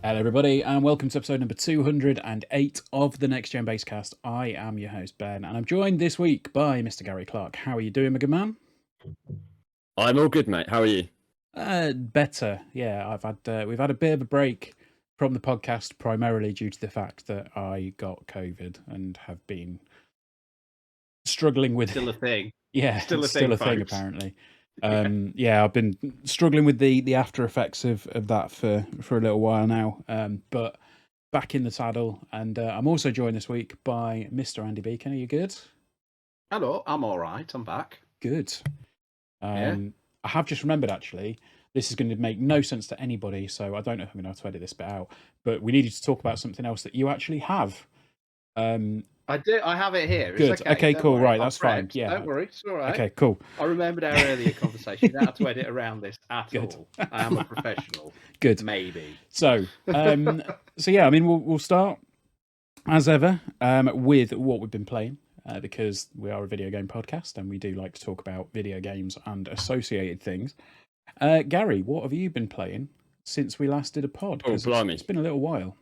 Hello, everybody, and welcome to episode number 208 of the Next Gen Basecast. I am your host, Ben, and I'm joined this week by Mr. Gary Clark. How are you doing, my good man? I'm all good, mate. How are you? Better, yeah. We've had a bit of a break from the podcast, primarily due to the fact that I got COVID and have been struggling with. Still a thing. Yeah, Still a it's still thing, a thing, folks. apparently. Yeah, I've been struggling with the after effects of that for a little while now. But back in the saddle, and I'm also joined this week by Mr. Andy Beacon. Are you good? Hello, I'm all right. I'm back. Good. Yeah. I have just remembered, actually, this is going to make no sense to anybody, so I don't know if I'm going to have to edit this bit out, but we needed to talk about something else that you actually have. I do. I have it here. Good. It's Okay, don't cool. worry. Right, I'm that's fine. prepped. Yeah. Don't worry. It's all right. Okay, cool. I remembered our earlier conversation. You don't have to edit around this at Good. all. I am a professional. Good. Maybe. So yeah, I mean, we'll start as ever with what we've been playing because we are a video game podcast and we do like to talk about video games and associated things. Gary, what have you been playing since we last did a pod? Oh, blimey. It's been a little while.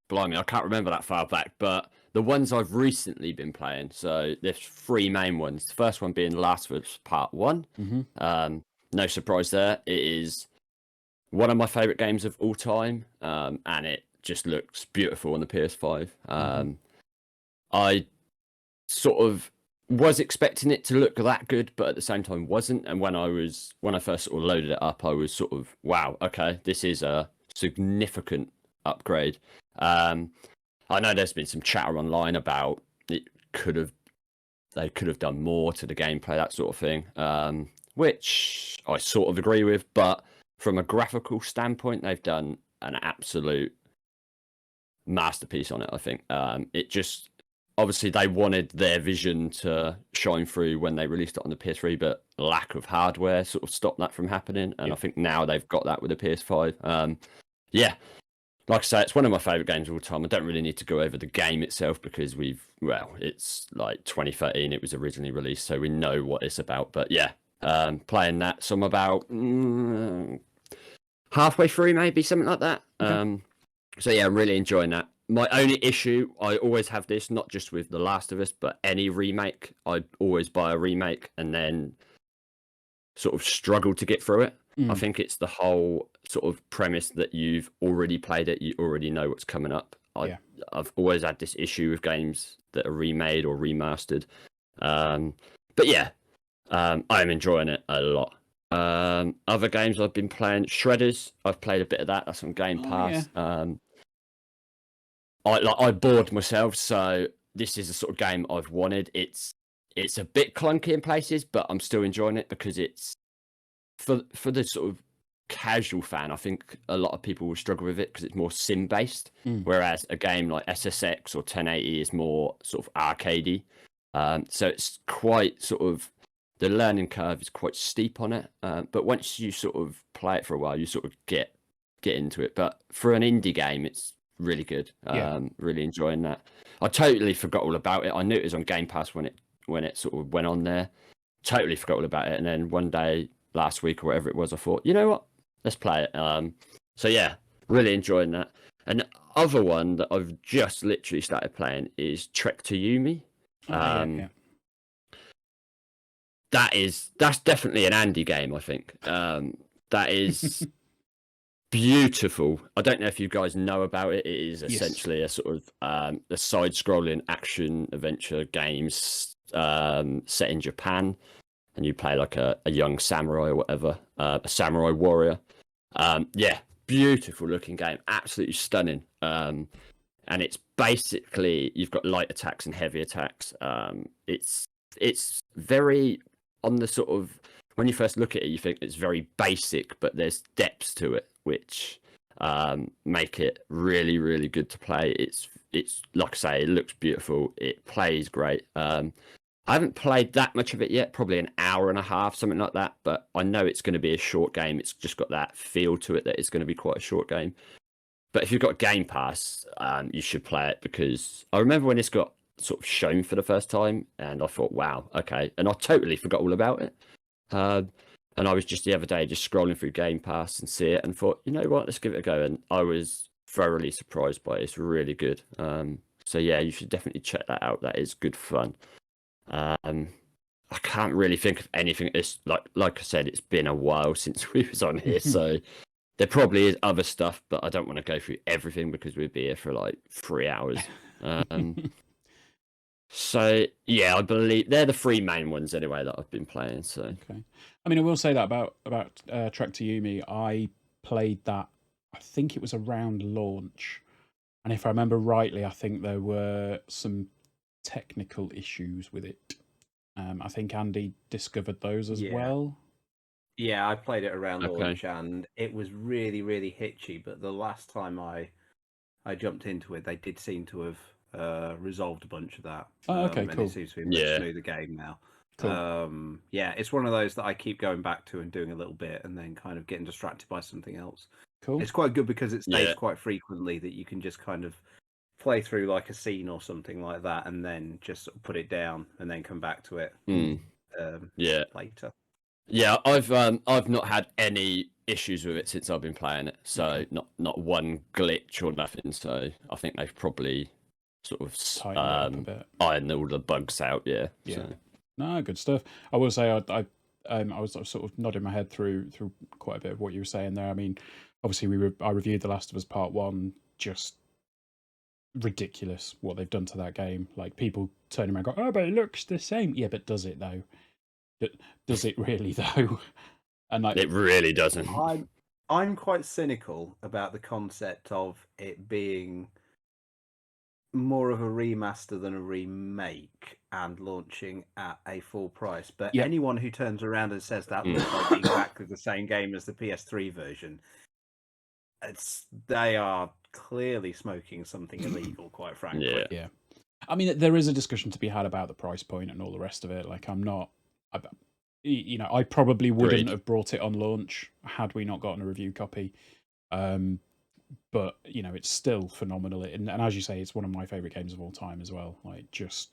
Blimey, I can't remember that far back, but the ones I've recently been playing, so there's three main ones. The first one being Last of Us Part 1. Mm-hmm. No surprise there. It is one of my favourite games of all time, and it just looks beautiful on the PS5. I sort of was expecting it to look that good, but at the same time wasn't. And when I first sort of loaded it up, I was sort of, wow, okay, this is a significant upgrade. I know there's been some chatter online about they could have done more to the gameplay, that sort of thing, which I sort of agree with. But from a graphical standpoint, they've done an absolute masterpiece on it. I think it just obviously they wanted their vision to shine through when they released it on the PS3, but lack of hardware sort of stopped that from happening. And I think now they've got that with the PS5. Yeah. Like I say, it's one of my favourite games of all time. I don't really need to go over the game itself because it's like 2013 it was originally released, so we know what it's about. But yeah, playing that, so I'm about halfway through, maybe, something like that. Okay. So yeah, I'm really enjoying that. My only issue, I always have this, not just with The Last of Us, but any remake. I always buy a remake and then sort of struggle to get through it. I think it's the whole sort of premise that you've already played it, you already know what's coming up. I've always had this issue with games that are remade or remastered. But yeah, I'm enjoying it a lot. Other games I've been playing, Shredders. I've played a bit of that. That's on Game Pass. Yeah. I bored myself, so this is the sort of game I've wanted. It's a bit clunky in places, but I'm still enjoying it because it's for the sort of casual fan. I think a lot of people will struggle with it because it's more sim based, whereas a game like SSX or 1080 is more sort of arcadey. So it's quite sort of, the learning curve is quite steep on it. But once you sort of play it for a while, you sort of get into it. But for an indie game, it's really good. Really enjoying that. I totally forgot all about it. I knew it was on Game Pass when it sort of went on there. Totally forgot all about it. And then one day last week or whatever it was, I thought, you know what? Let's play it. So yeah, really enjoying that. And the other one that I've just literally started playing is Trek to Yumi. That's definitely an Andy game, I think. That is beautiful. I don't know if you guys know about it. It is essentially a sort of a side-scrolling action adventure game set in Japan, and you play like a young samurai or whatever, a samurai warrior. Yeah, beautiful looking game, absolutely stunning. And it's basically, you've got light attacks and heavy attacks. It's very on the sort of, when you first look at it, you think it's very basic, but there's depths to it, which make it really, really good to play. It's like I say, it looks beautiful. It plays great. I haven't played that much of it yet, probably an hour and a half, something like that. But I know it's going to be a short game. It's just got that feel to it that it's going to be quite a short game. But if you've got Game Pass, you should play it, because I remember when this got sort of shown for the first time and I thought, wow, okay. And I totally forgot all about it. And I was just the other day just scrolling through Game Pass and see it and thought, you know what, let's give it a go. And I was thoroughly surprised by it. It's really good. So yeah, you should definitely check that out. That is good fun. I can't really think of anything. It's like I said, it's been a while since we was on here, so there probably is other stuff, but I don't want to go through everything because we'd be here for like 3 hours. So yeah, I believe they're the three main ones anyway that I've been playing. So Okay, I mean, I will say that about Trek to Yumi. I played that. I think it was around launch, and if I remember rightly, I think there were some technical issues with it. I think Andy discovered those as well. Yeah, I played it around Okay. launch, and it was really, really hitchy. But the last time I jumped into it, they did seem to have resolved a bunch of that. Oh, okay, and cool. it seems to be a much smoother game now. Cool. Yeah, it's one of those that I keep going back to and doing a little bit, and then kind of getting distracted by something else. Cool. It's quite good because it saves quite frequently that you can just kind of play through like a scene or something like that, and then just sort of put it down and then come back to it later. Yeah, I've not had any issues with it since I've been playing it. So not one glitch or nothing. So I think they've probably sort of ironed all the bugs out. Yeah. Yeah. So. No, good stuff. I will say I was sort of nodding my head through quite a bit of what you were saying there. I mean, obviously I reviewed The Last of Us Part 1. Just ridiculous what they've done to that game. Like, people turning around and go, oh, but it looks the same. Yeah, but does it though? Does it really though? And like, it really doesn't. I'm quite cynical about the concept of it being more of a remaster than a remake and launching at a full price. But anyone who turns around and says that looks like exactly the same game as the PS3 version, they are clearly smoking something illegal, quite frankly. Yeah. I mean, there is a discussion to be had about the price point and all the rest of it. Like, I probably wouldn't have brought it on launch had we not gotten a review copy. But it's still phenomenal, and as you say, it's one of my favorite games of all time as well. Like, just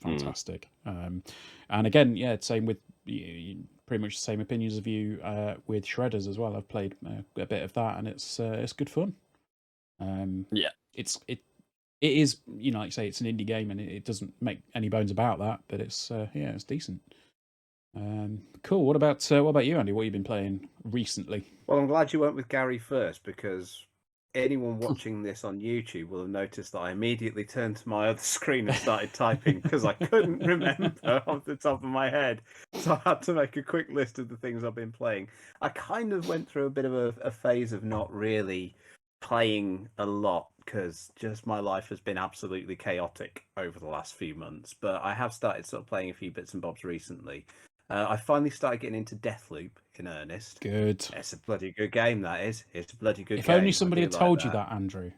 fantastic. And again, same with pretty much the same opinions of you with Shredders as well. I've played a bit of that, and it's good fun. It is, like you say, it's an indie game, and it doesn't make any bones about that. But it's it's decent. Cool. What about you, Andy? What have you been playing recently? Well, I'm glad you went with Gary first, because anyone watching this on YouTube will have noticed that I immediately turned to my other screen and started typing because I couldn't remember off the top of my head. So I had to make a quick list of the things I've been playing. I kind of went through a bit of a phase of not really playing a lot because just my life has been absolutely chaotic over the last few months. But I have started sort of playing a few bits and bobs recently. I finally started getting into Deathloop in earnest. Good. It's a bloody good game, that is. It's a bloody good game. If only somebody had told you that, Andrew.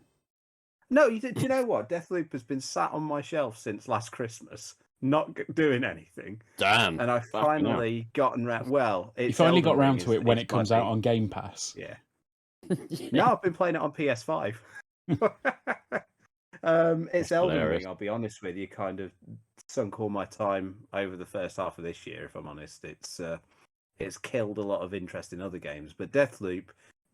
No, do you know what? Deathloop has been sat on my shelf since last Christmas, not doing anything. Damn. And I finally gotten around. Well, you finally got round to it when it comes out on Game Pass. Yeah. No, I've been playing it on PS5. It's Elden Ring, I'll be honest with you, kind of sunk all my time over the first half of this year, if I'm honest. It's killed a lot of interest in other games, but Deathloop,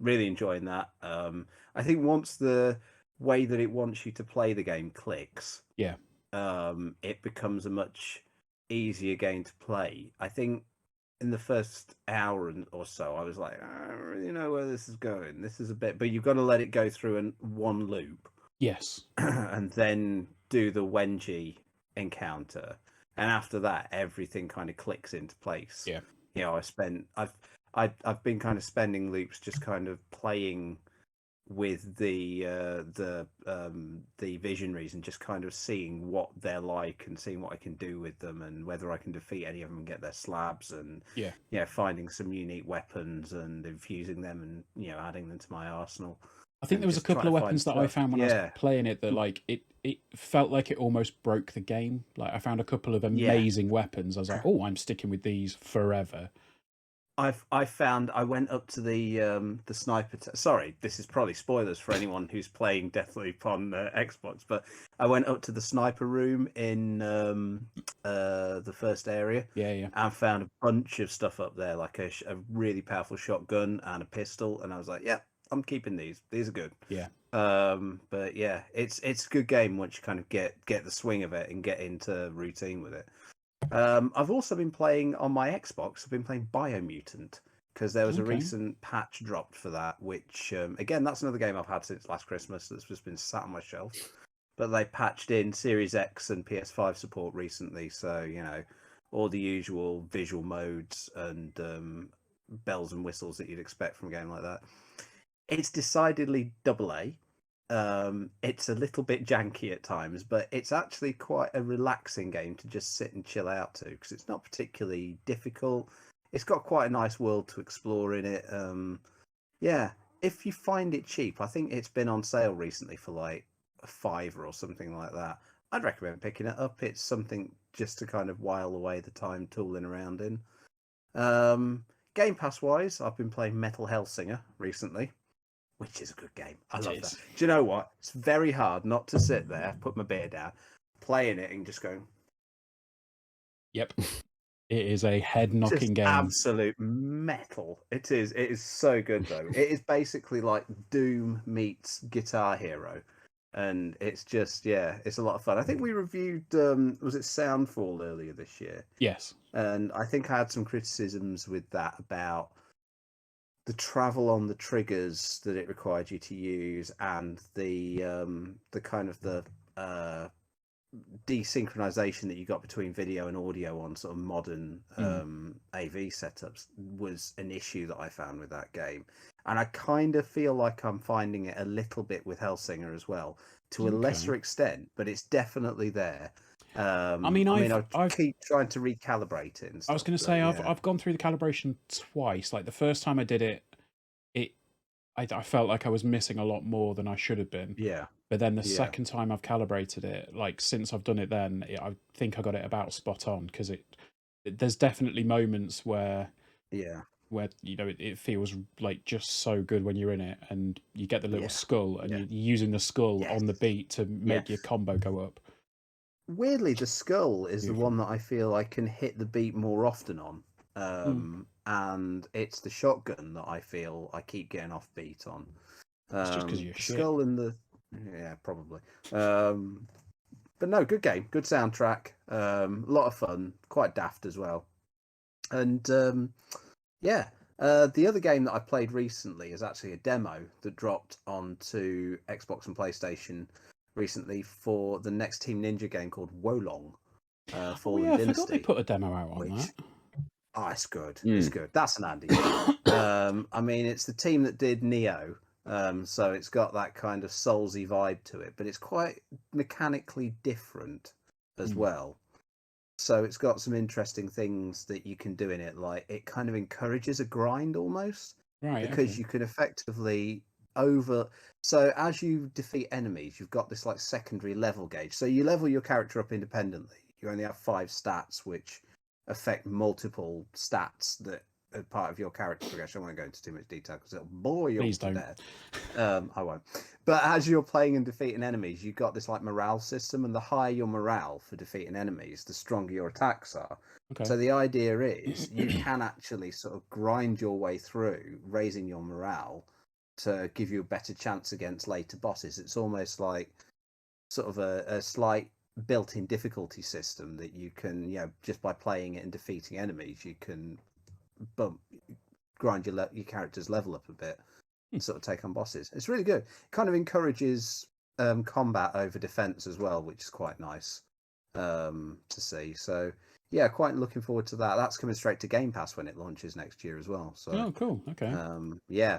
really enjoying that. I think once the way that it wants you to play the game clicks, it becomes a much easier game to play. I think in the first hour or so, I was like, I don't really know where this is going. This is a bit, but you've got to let it go through one loop. Yes. And then do the Wenji encounter. And after that, everything kind of clicks into place. Yeah. I've been kind of spending loops just kind of playing with the visionaries and just kind of seeing what they're like and seeing what I can do with them and whether I can defeat any of them and get their slabs and finding some unique weapons and infusing them and adding them to my arsenal. I think there was a couple of weapons that I found when I was playing it that like it felt like it almost broke the game. Like, I found a couple of amazing weapons. I was like, oh, I'm sticking with these forever. I found I went up to the sniper. Sorry, this is probably spoilers for anyone who's playing Deathloop on Xbox, but I went up to the sniper room in the first area. Yeah. And found a bunch of stuff up there, like a really powerful shotgun and a pistol, and I was like, yeah, I'm keeping these. These are good. Yeah. But yeah, it's a good game once you kind of get the swing of it and get into routine with it. I've also been playing on my Xbox. I've been playing Biomutant because there was a recent patch dropped for that, which again, that's another game I've had since last Christmas that's just been sat on my shelf. But they patched in Series X and PS5 support recently, so all the usual visual modes and bells and whistles that you'd expect from a game like that. It's decidedly AA. It's a little bit janky at times, but it's actually quite a relaxing game to just sit and chill out to because it's not particularly difficult. It's got quite a nice world to explore in it. Yeah, if you find it cheap, I think it's been on sale recently for like a £5 or something like that. I'd recommend picking it up. It's something just to kind of while away the time tooling around in. Game Pass wise, I've been playing Metal Hellsinger recently, which is a good game. I love that. Do you know what? It's very hard not to sit there, put my beer down, playing it and just going. Yep. It is a head-knocking game. Absolute metal. It is. It is so good though. It is basically like Doom meets Guitar Hero, and it's just it's a lot of fun. I think we reviewed was it Soundfall earlier this year? Yes. And I think I had some criticisms with that about the travel on the triggers that it required you to use, and the kind of the desynchronization that you got between video and audio on sort of modern AV setups was an issue that I found with that game. And I kind of feel like I'm finding it a little bit with Hellsinger as well, to a lesser extent, but it's definitely there. I keep trying to recalibrate it. And stuff, I was going to say I've gone through the calibration twice. Like the first time I did it, I felt like I was missing a lot more than I should have been. Yeah. But then the second time I've calibrated it, like since I've done it, then I think I got it about spot on because there's definitely moments where it feels like just so good when you're in it, and you get the little skull, and you're using the skull on the beat to make your combo go up. Weirdly, the skull is the one that I feel I can hit the beat more often on. And it's the shotgun that I feel I keep getting off beat on. It's just because you're the shit. skull and the probably. But no, good game, good soundtrack, a lot of fun, quite daft as well. And the other game that I played recently is actually a demo that dropped onto Xbox and PlayStation recently for the next Team Ninja game called Wolong. Fallen Dynasty. I forgot they put a demo out on that. Oh, it's good. It's good. That's an Andy game. I mean, it's the team that did Neo, so it's got that kind of Soulsy vibe to it, but it's quite mechanically different as well. So it's got some interesting things that you can do in it. Like it kind of encourages a grind almost, right? Because you can effectively So as you defeat enemies, you've got this like secondary level gauge. So you level your character up independently. You only have 5 stats, which affect multiple stats that are part of your character progression. I won't go into too much detail because it'll bore you to death. I won't. But as you're playing and defeating enemies, you've got this like morale system, and the higher your morale for defeating enemies, the stronger your attacks are. Okay. So the idea is you can actually sort of grind your way through, raising your morale to give you a better chance against later bosses. It's almost like sort of a slight built-in difficulty system that you can, just by playing it and defeating enemies, you can grind your character's level up a bit and sort of take on bosses. It's really good. It kind of encourages combat over defense as well, which is quite nice to see. So yeah, quite looking forward to that. That's coming straight to Game Pass when it launches next year as well. So cool. Okay.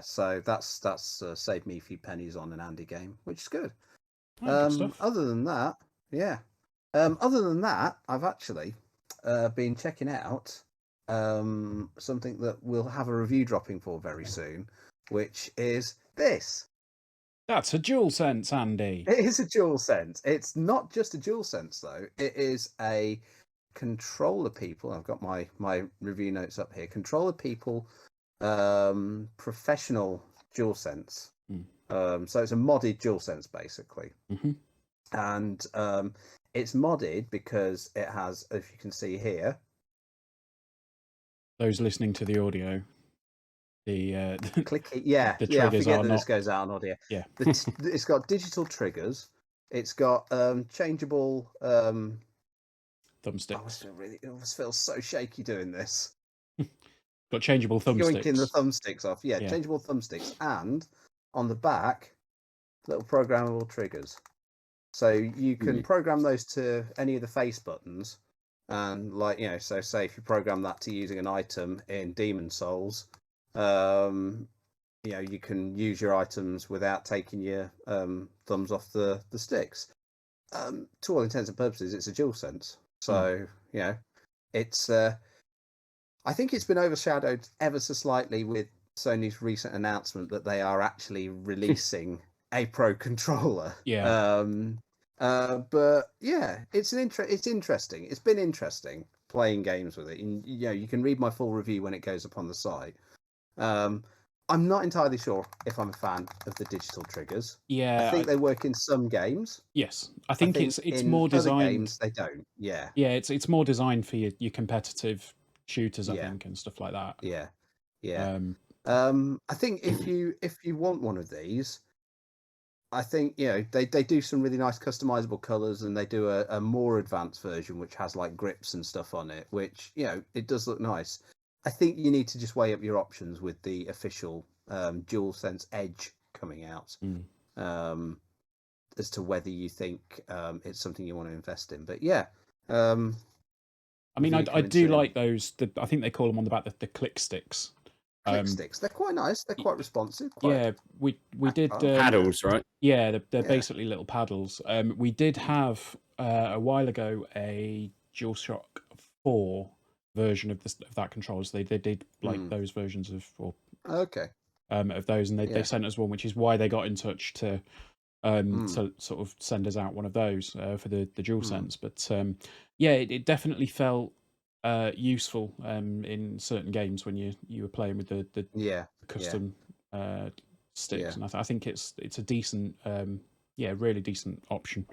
So that's saved me a few pennies on an Andy game, which is good. Good stuff. Other than that, I've actually been checking out something that we'll have a review dropping for very soon, which is this. That's a DualSense, Andy. It is a DualSense. It's not just a DualSense though. It is a controller people. I've got my review notes up here. Controller people, professional DualSense. So it's a modded DualSense basically, and it's modded because it has, if you can see here. Those listening to the audio, the clicky, yeah, the yeah. I triggers forget are that not. this goes out on audio. Yeah, It's got digital triggers. It's got changeable. thumbsticks. It almost feels so shaky doing this. Got changeable thumbsticks. Yoinking the thumbsticks off. Yeah, changeable thumbsticks, and on the back, little programmable triggers. So you can program those to any of the face buttons, and so say if you program that to using an item in Demon Souls, you can use your items without taking your thumbs off the sticks. To all intents and purposes, it's a DualSense. So it's. I think it's been overshadowed ever so slightly with Sony's recent announcement that they are actually releasing a Pro controller. Yeah. But yeah, it's interesting. It's been interesting playing games with it. And, you can read my full review when it goes up on the site. I'm not entirely sure if I'm a fan of the digital triggers. Yeah, I think they work in some games. Yes, I think it's in more other designed. games they don't. Yeah, yeah, it's more designed for your competitive shooters, I think, and stuff like that. Yeah. I think if you want one of these, I think they do some really nice customizable colors, and they do a more advanced version which has like grips and stuff on it, which it does look nice. I think you need to just weigh up your options with the official DualSense Edge coming out, as to whether you think it's something you want to invest in. But yeah, I mean, I do like those. I think they call them on the back the click sticks. Click sticks. They're quite nice. They're quite responsive. Yeah, we did paddles, right? Yeah, they're basically little paddles. We did have a while ago a DualShock 4 version of that controller. So they did like those versions of of those, and they sent us one, which is why they got in touch to sort of send us out one of those for the DualSense. But it definitely felt useful in certain games when you were playing with the custom sticks, and I think it's a decent really decent option.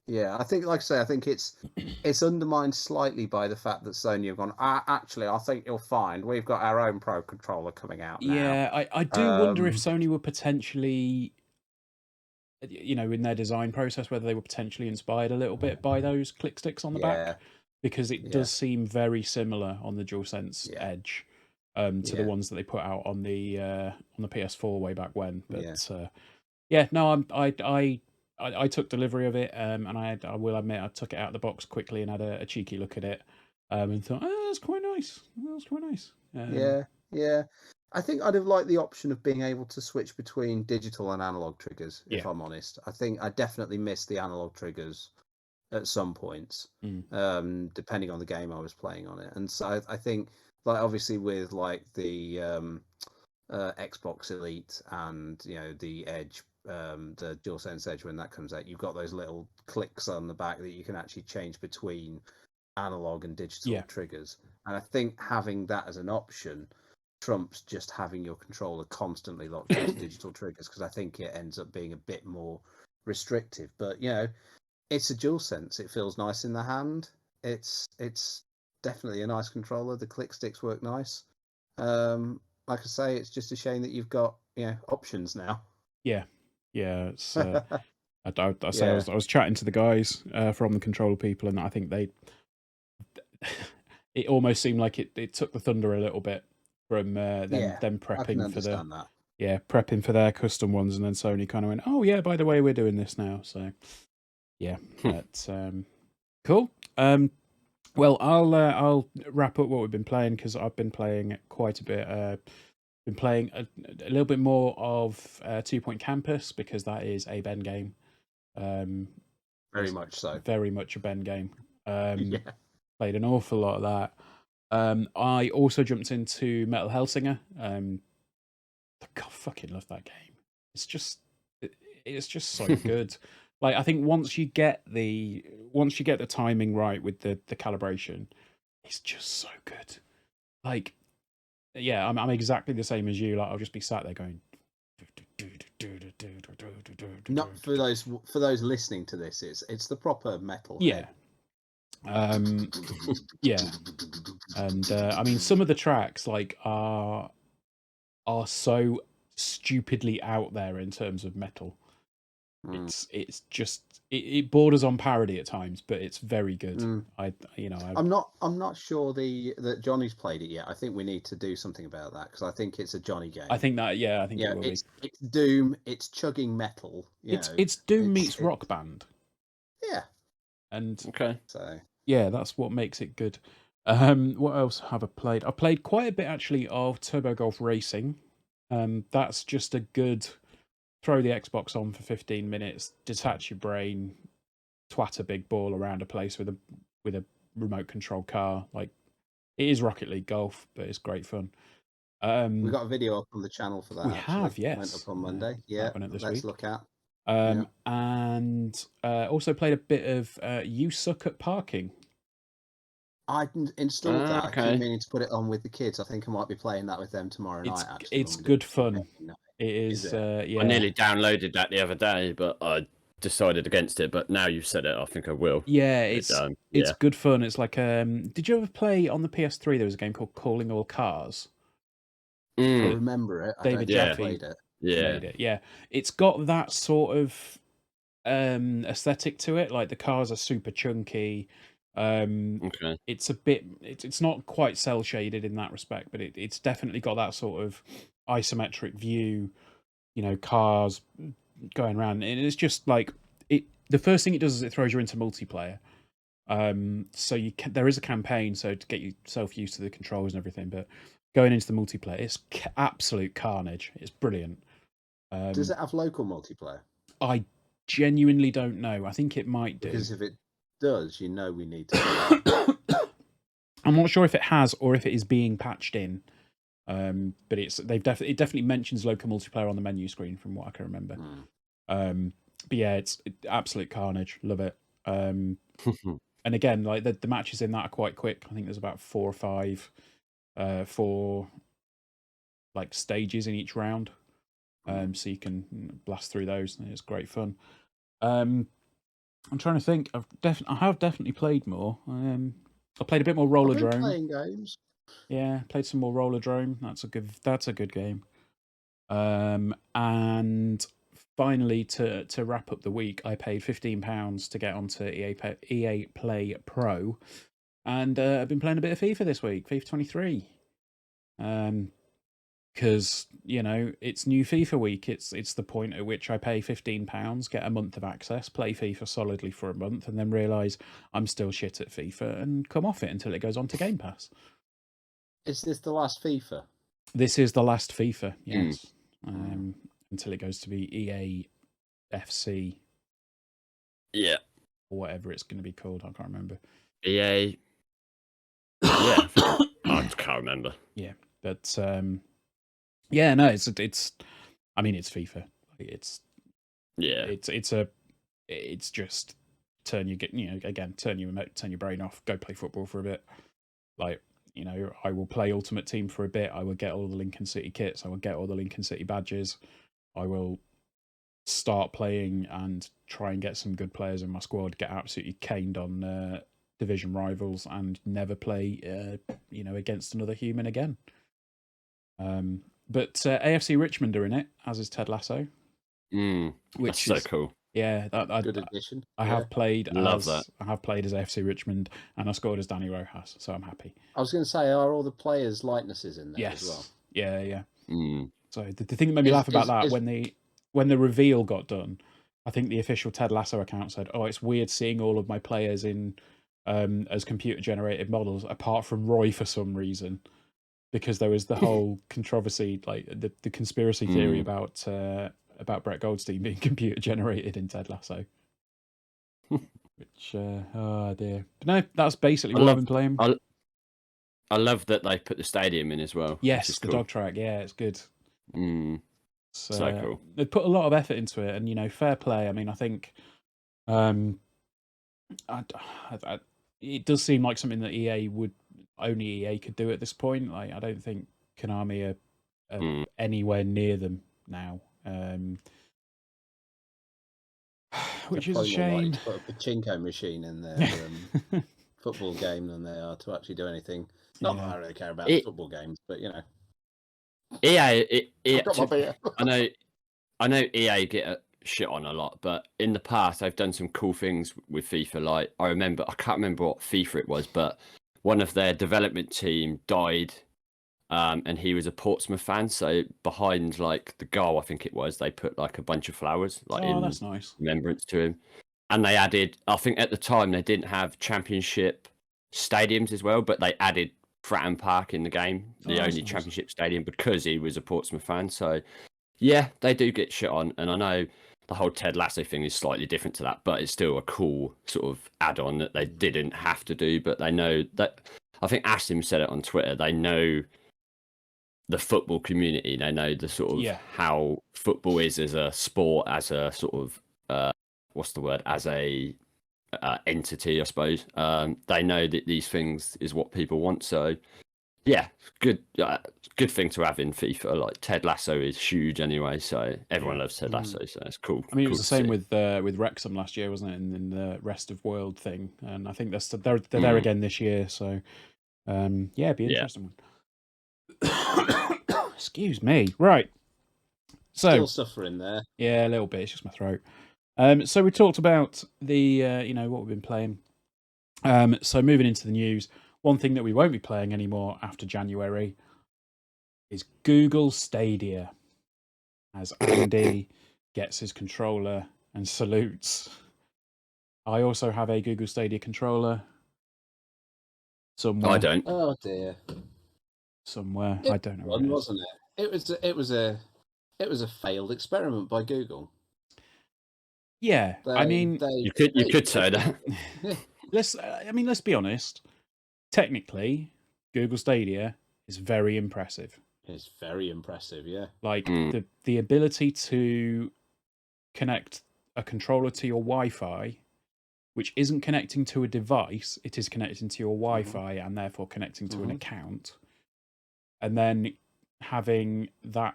Yeah, I think, like I say, I think it's undermined slightly by the fact that Sony have gone, actually, I think you'll find we've got our own Pro controller coming out now. Yeah, I do wonder if Sony were potentially, in their design process, whether they were potentially inspired a little bit by those click sticks on the back, because it does seem very similar on the DualSense Edge to the ones that they put out on the PS4 way back when. But I took delivery of it, and I will admit I took it out of the box quickly and had a cheeky look at it, and thought, that's quite nice. That's quite nice. Yeah. I think I'd have liked the option of being able to switch between digital and analog triggers, if I'm honest. I think I definitely missed the analog triggers at some points, depending on the game I was playing on it. And so I think, like, obviously with like the Xbox Elite and the Edge, the DualSense Edge, when that comes out, you've got those little clicks on the back that you can actually change between analog and digital triggers. And I think having that as an option trumps just having your controller constantly locked into digital triggers, because I think it ends up being a bit more restrictive. But it's a DualSense. It feels nice in the hand. It's definitely a nice controller. The click sticks work nice. Like I say, it's just a shame that you've got options now. Yeah. It's I was chatting to the guys from the controller people, and I think it almost seemed like it took the thunder a little bit from them prepping for prepping for their custom ones, and then Sony kind of went, oh yeah, by the way, we're doing this now. So that's cool. Well, I'll wrap up what we've been playing, because I've been playing quite a bit. Been playing a little bit more of 2 Point Campus, because that is a Ben game. Very much so. Very much a Ben game. Played an awful lot of that. I also jumped into Metal Hellsinger. God, fucking love that game. It's just so good. Like I think once you get the timing right with the calibration, it's just so good. Like, yeah, I'm exactly the same as you. Like I'll just be sat there going. Not for those listening to this, it's the proper metal. Yeah. Yeah. And I mean, some of the tracks like are so stupidly out there in terms of metal. It's just it borders on parody at times, but it's very good. I'm not sure that Johnny's played it yet. I think we need to do something about that because I think it's a Johnny game. I think that I think it will it's Doom. It's chugging metal. It's Doom meets Rock Band. Yeah. And okay. So yeah, that's what makes it good. What else have I played? I played quite a bit actually of Turbo Golf Racing. That's just a good throw the Xbox on for 15 minutes, detach your brain, twat a big ball around a place with a remote control car. Like it is Rocket League golf, but it's great fun. we got a video up on the channel for that. We have, yes. Went up on Monday. Yeah, let's look at. And also played a bit of You Suck at Parking. I installed that. Okay. I keep meaning to put it on with the kids. I think I might be playing that with them tomorrow night. Actually, it's good fun. It is. Yeah. I nearly downloaded that the other day, but I decided against it. But now you've said it, I think I will. Yeah, it's good fun. It's like did you ever play on the PS3? There was a game called Calling All Cars. I remember it. David Jaffe played it. made it. Yeah, it's got that sort of aesthetic to it. Like the cars are super chunky. Okay. It's a bit. It's not quite cell shaded in that respect, but it's definitely got that sort of isometric view. You know, cars going around, and it's just like it. The first thing it does is it throws you into multiplayer. So there is a campaign, so to get yourself used to the controls and everything, but going into the multiplayer, it's absolute carnage. It's brilliant. Does it have local multiplayer? I genuinely don't know. I think it might do. Because if it does, we need to. I'm not sure if it has or if it is being patched in. But it definitely mentions local multiplayer on the menu screen from what I can remember. But yeah, it's absolute carnage. Love it. And again, like the matches in that are quite quick. I think there's about 4 or 5 like stages in each round. So you can blast through those, and it's great fun. I'm trying to think. I have definitely played more. I played a bit more Roller Drome. Playing games. Yeah, played some more Roller Drome. That's a good game. And finally, to wrap up the week, I paid £15 to get onto EA Play Pro, and I've been playing a bit of FIFA this week, FIFA 23. Because it's new FIFA week. It's the point at which I pay £15, get a month of access, play FIFA solidly for a month, and then realise I'm still shit at FIFA and come off it until it goes on to Game Pass. Is this the last FIFA? This is the last FIFA, yes. Until it goes to be EA FC. Yeah. Or whatever it's going to be called. I can't remember. EA. Yeah. I can't remember. Yeah. But, yeah, no, it's I mean, it's FIFA. It's just turn your brain off, go play football for a bit. Like, I will play Ultimate Team for a bit. I will get all the Lincoln City kits. I will get all the Lincoln City badges. I will start playing and try and get some good players in my squad, get absolutely caned on division rivals, and never play, against another human again. But AFC Richmond are in it, as is Ted Lasso. Which is so cool. Yeah, good addition. I have played that. I have played as AFC Richmond, and I scored as Danny Rojas, so I'm happy. I was going to say, are all the players' likenesses in there as well? Yeah. So the thing that made me laugh about that when the reveal got done, I think the official Ted Lasso account said, "Oh, it's weird seeing all of my players in as computer generated models, apart from Roy for some reason." Because there was the whole controversy, like the conspiracy theory about Brett Goldstein being computer generated in Ted Lasso. Which, oh dear. But no, that's basically what I've been playing. I love that they put the stadium in as well. Yes, the dog track. Yeah, it's good. So cool. They put a lot of effort into it, and fair play. I mean, I think It does seem like something that only EA could do at this point. Like, I don't think Konami are anywhere near them now, which is a shame. To put a pachinko machine in their football game than they are to actually do anything. Not that I really care about football games, but you know, EA. I've got my beer. I know EA get shit on a lot, but in the past they've done some cool things with FIFA. Like, I can't remember what FIFA it was, but one of their development team died, and he was a Portsmouth fan. So behind like the goal, I think it was, they put like a bunch of flowers, like that's nice, remembrance to him. And they added, I think at the time they didn't have championship stadiums as well, but they added Fratton Park in the game, the only championship stadium, because he was a Portsmouth fan. So yeah, they do get shit on, and I know the whole Ted Lasso thing is slightly different to that, but it's still a cool sort of add-on that they didn't have to do. But they know that, I think Ashton said it on Twitter, they know the football community, they know the sort of how football is as a sport, as a sort of what's the word, as a entity, I suppose. They know that these things is what people want. So yeah, good thing to have in FIFA. Like, Ted Lasso is huge anyway, so everyone loves Ted Lasso, so it's cool. I mean, it cool was the same with Wrexham last year, wasn't it? In the rest of world thing, and I think they're there again this year. So it'd be an interesting one. Excuse me. Right. So Still suffering there. Yeah, a little bit. It's just my throat. So we talked about the what we've been playing. So moving into the news, one thing that we won't be playing anymore after January is Google Stadia, as Andy gets his controller and salutes. I also have a Google Stadia controller somewhere. I don't. Oh dear. Somewhere. I don't know where it is. Wasn't it? It was a failed experiment by Google. Yeah, you could say that. Let's be honest. Technically, Google Stadia is very impressive. It's very impressive, yeah. Like the ability to connect a controller to your Wi-Fi, which isn't connecting to a device, it is connecting to your Wi-Fi and therefore connecting to an account, and then having that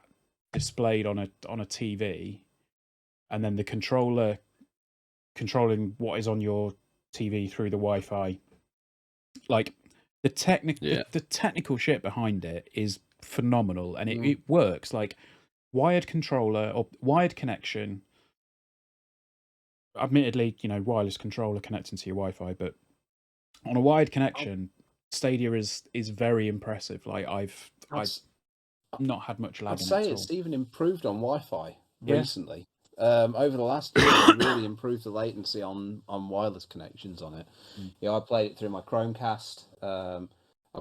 displayed on a TV, and then the controller controlling what is on your TV through the Wi-Fi. Like, the technical shit behind it is phenomenal, and it works. Like, wired controller or wired connection. Admittedly, wireless controller connecting to your Wi-Fi, but on a wired connection, Stadia is very impressive. Like, I've not had much lag. I'd say it's even improved on Wi-Fi recently. Over the last year, they really improved the latency on wireless connections on it. I played it through my Chromecast. I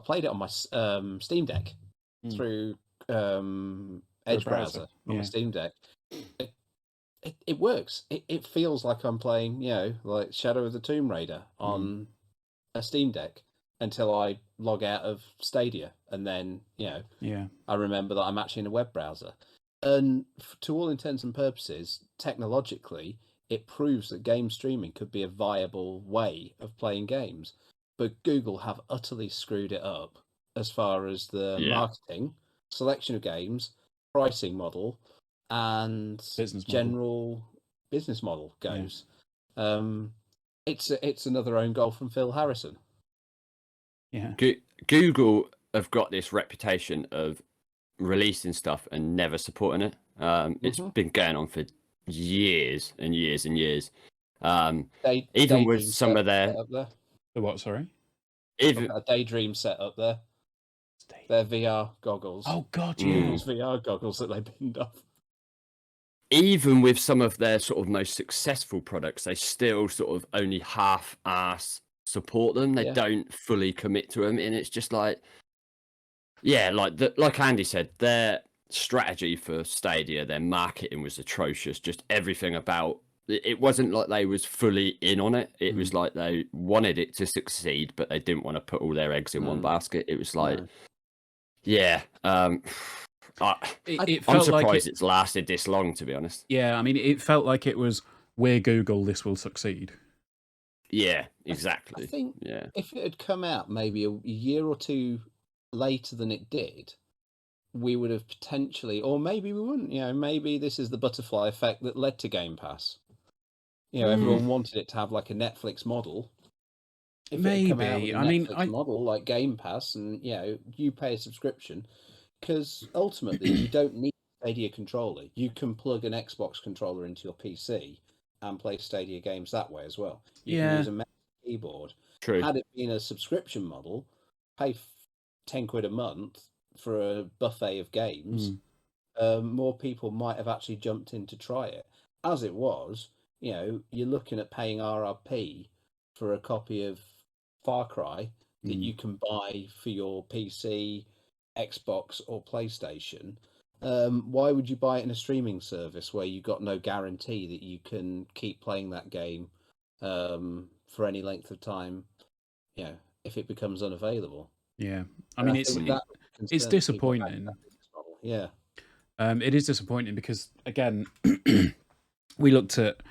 played it on my Steam Deck through Edge browser on my Steam Deck. It works. It feels like I'm playing, like Shadow of the Tomb Raider on a Steam Deck until I log out of Stadia, and then I remember that I'm actually in a web browser. And to all intents and purposes, technologically, it proves that game streaming could be a viable way of playing games. But Google have utterly screwed it up as far as the marketing, selection of games, pricing model, and general business model goes. It's another own goal from Phil Harrison. Yeah, Google have got this reputation of releasing stuff and never supporting it. It's been going on for years and years and years. Even with some of their the what? Sorry, even a Daydream set up there. Their VR goggles. Oh God, yeah, those VR goggles that they binned off. Even with some of their sort of most successful products, they still sort of only half-ass support them. They don't fully commit to them, and it's just like, like Andy said, their strategy for Stadia, their marketing was atrocious. Just everything about it wasn't like they was fully in on it. It was like they wanted it to succeed, but they didn't want to put all their eggs in one basket. It was like, I'm surprised it's lasted this long, to be honest. Yeah, I mean, it felt like it was we're Google, this will succeed. Yeah, I exactly. think Yeah. if it had come out maybe a year or two later than it did, we would have potentially, or maybe we wouldn't. Maybe this is the butterfly effect that led to Game Pass. Everyone wanted it to have like a Netflix model. If it had come out with Maybe. a I mean, Netflix model like Game Pass, and you pay a subscription, because ultimately you don't need a Stadia controller. You can plug an Xbox controller into your PC and play Stadia games that way as well. You can yeah, use a mouse and keyboard. True. Had it been a subscription model, pay £10 a month for a buffet of games. More people might have actually jumped in to try it. As it was, you're looking at paying RRP for a copy of Far Cry that you can buy for your PC, Xbox, or PlayStation. Why would you buy it in a streaming service where you got no guarantee that you can keep playing that game for any length of time? If it becomes unavailable. Yeah. I mean, it's disappointing. Yeah. It is disappointing because, again, we looked at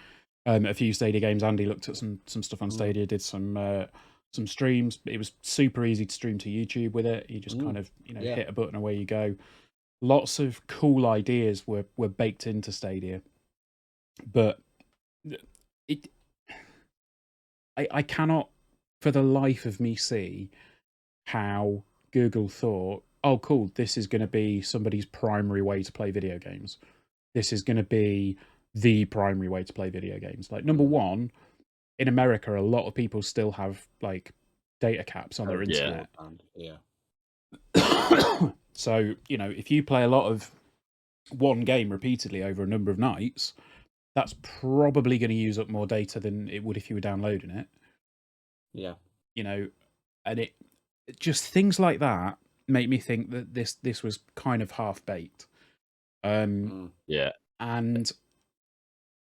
a few Stadia games. Andy looked at some stuff on Stadia, did some streams. It was super easy to stream to YouTube with it. You just kind of hit a button, away you go. Lots of cool ideas were baked into Stadia, but I cannot for the life of me see how Google thought, oh cool, this is going to be somebody's primary way to play video games. This is going to be the primary way to play video games. Like, number one, in America, a lot of people still have like data caps on their internet. Yeah. So, if you play a lot of one game repeatedly over a number of nights, that's probably going to use up more data than it would if you were downloading it. Yeah. And it just things like that make me think that this was kind of half baked. Yeah. And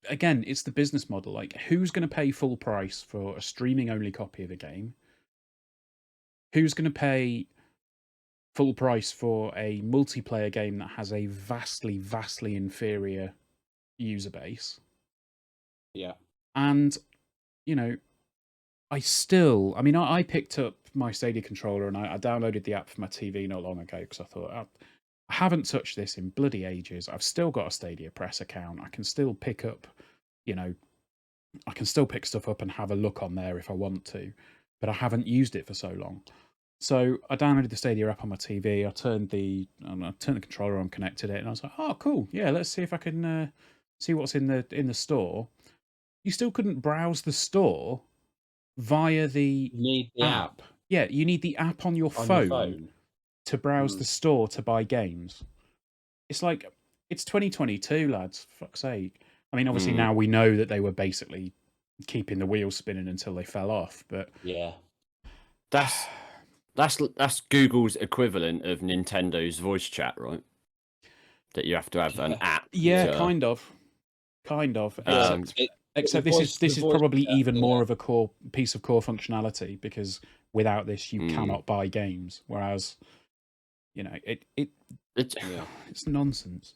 again, it's the business model. Like, who's going to pay full price for a streaming only copy of a game? Who's going to pay full price for a multiplayer game that has a vastly, vastly inferior user base? Yeah. And, I picked up my Stadia controller and I downloaded the app for my TV not long ago because I thought, I haven't touched this in bloody ages. I've still got a Stadia Press account. I can still pick up, I can still pick stuff up and have a look on there if I want to, but I haven't used it for so long. So I downloaded the Stadia app on my TV. I turned the controller on, connected it, and I was like, "Oh, cool! Yeah, let's see if I can see what's in the store." You still couldn't browse the store via the You need the app. Yeah, you need the app on your phone to browse the store to buy games. It's like, it's 2022, lads. For fuck's sake. I mean, obviously now we know that they were basically keeping the wheels spinning until they fell off, but yeah, that's Google's equivalent of Nintendo's voice chat, right? That you have to have an app. Yeah, kind of. Except this is probably even more of a core piece of core functionality, because without this you cannot buy games. Whereas, it's nonsense.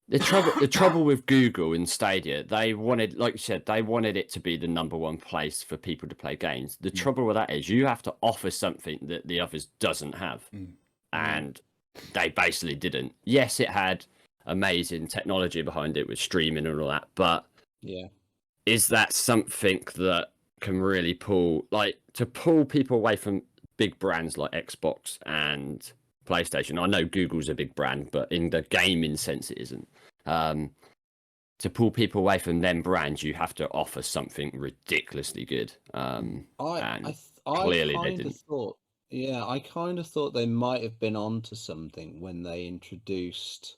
The trouble with Google and Stadia, they wanted, like you said, they wanted it to be the number one place for people to play games. The trouble with that is you have to offer something that the others doesn't have, and they basically didn't. Yes, it had amazing technology behind it with streaming and all that, but is that something that can really pull people away from big brands like Xbox and PlayStation? I know Google's a big brand, but in the gaming sense it isn't. To pull people away from them brands, you have to offer something ridiculously good. I clearly they didn't. I kind of thought they might have been onto something when they introduced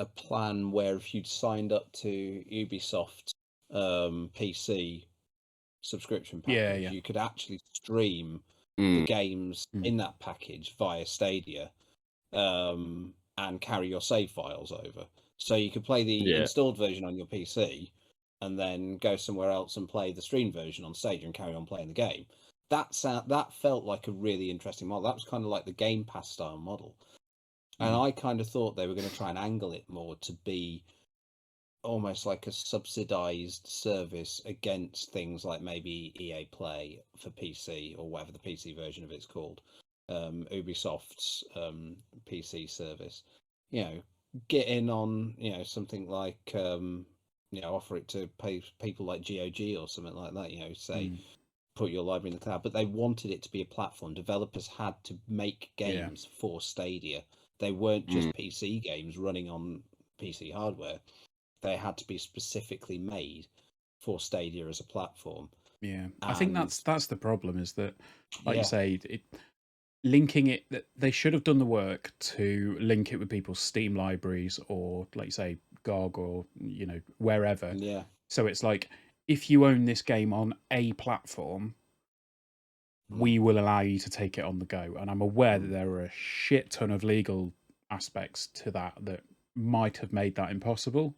a plan where if you'd signed up to Ubisoft PC subscription package, you could actually stream the games in that package via Stadia and carry your save files over. So you could play the installed version on your PC and then go somewhere else and play the stream version on Stadia and carry on playing the game. That felt like a really interesting model. That was kind of like the Game Pass style model. And I kind of thought they were going to try and angle it more to be almost like a subsidized service against things like maybe EA Play for PC or whatever the PC version of it's called, Ubisoft's PC service. Get in on something like offer it to people like GOG or something like that. Say put your library in the cloud, but they wanted it to be a platform. Developers had to make games for Stadia. They weren't just PC games running on PC hardware. They had to be specifically made for Stadia as a platform. Yeah, I think that's the problem, is that, like you Yeah. say, linking it, that they should have done the work to link it with people's Steam libraries, or like you say, GOG, or wherever. Yeah. So it's like, if you own this game on a platform, we will allow you to take it on the go. And I'm aware that there are a shit ton of legal aspects to that might have made that impossible.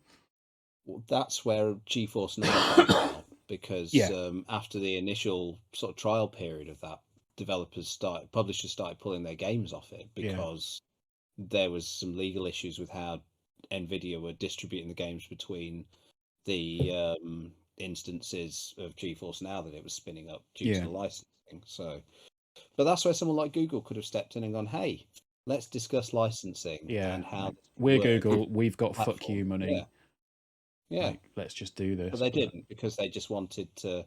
Well, that's where GeForce Now comes out, because Yeah. after the initial sort of trial period of that, publishers started pulling their games off it because there was some legal issues with how Nvidia were distributing the games between the instances of GeForce Now that it was spinning up due to the licensing. So, but that's where someone like Google could have stepped in and gone, "Hey, let's discuss licensing and how we're this works." Google, we've got fuck you money. Yeah. Like, let's just do this. But they didn't, because they just wanted to.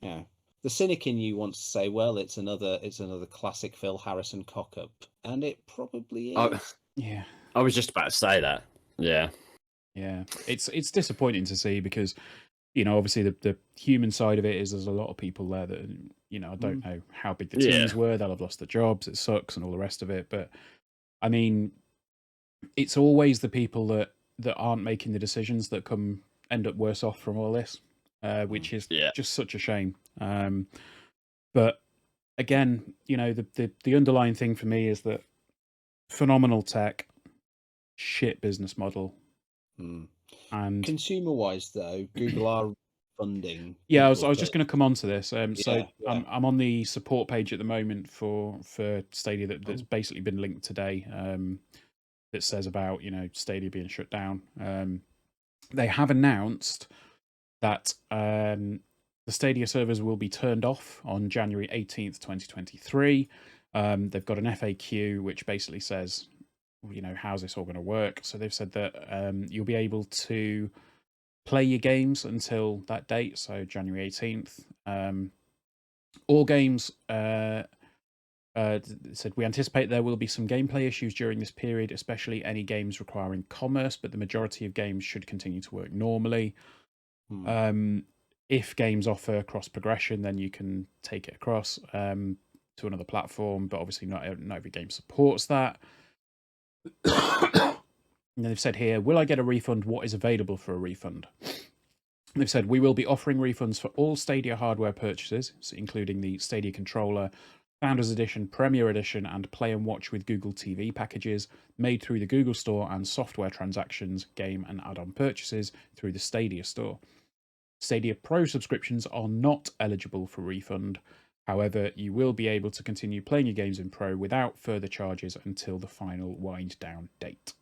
The cynic in you wants to say, "Well, it's another classic Phil Harrison cock up," and it probably is. Yeah, I was just about to say that. Yeah. Yeah, it's disappointing to see, because obviously the human side of it is there's a lot of people there that I don't know how big the teams were. They'll have lost their jobs. It sucks and all the rest of it. But I mean, it's always the people that aren't making the decisions that end up worse off from all this, which is just such a shame. But again, the underlying thing for me is that phenomenal tech, shit business model. And consumer-wise, though, Google are funding. Yeah, I was just going to come on to this. I'm on the support page at the moment for Stadia that's basically been linked today. That says about Stadia being shut down. They have announced that the Stadia servers will be turned off on January 18th, 2023. They've got an FAQ which basically says, how's this all going to work? So they've said that you'll be able to play your games until that date, so January 18th. All games said, we anticipate there will be some gameplay issues during this period, especially any games requiring commerce, but the majority of games should continue to work normally. If games offer cross progression, then you can take it across to another platform, but obviously not every game supports that. And they've said here, will I get a refund? What is available for a refund? They've said, we will be offering refunds for all Stadia hardware purchases, so including the Stadia controller, Founders Edition, Premier Edition, and Play and Watch with Google TV packages made through the Google Store, and software transactions, game and add-on purchases through the Stadia Store. Stadia Pro subscriptions are not eligible for refund. However, you will be able to continue playing your games in Pro without further charges until the final wind-down date.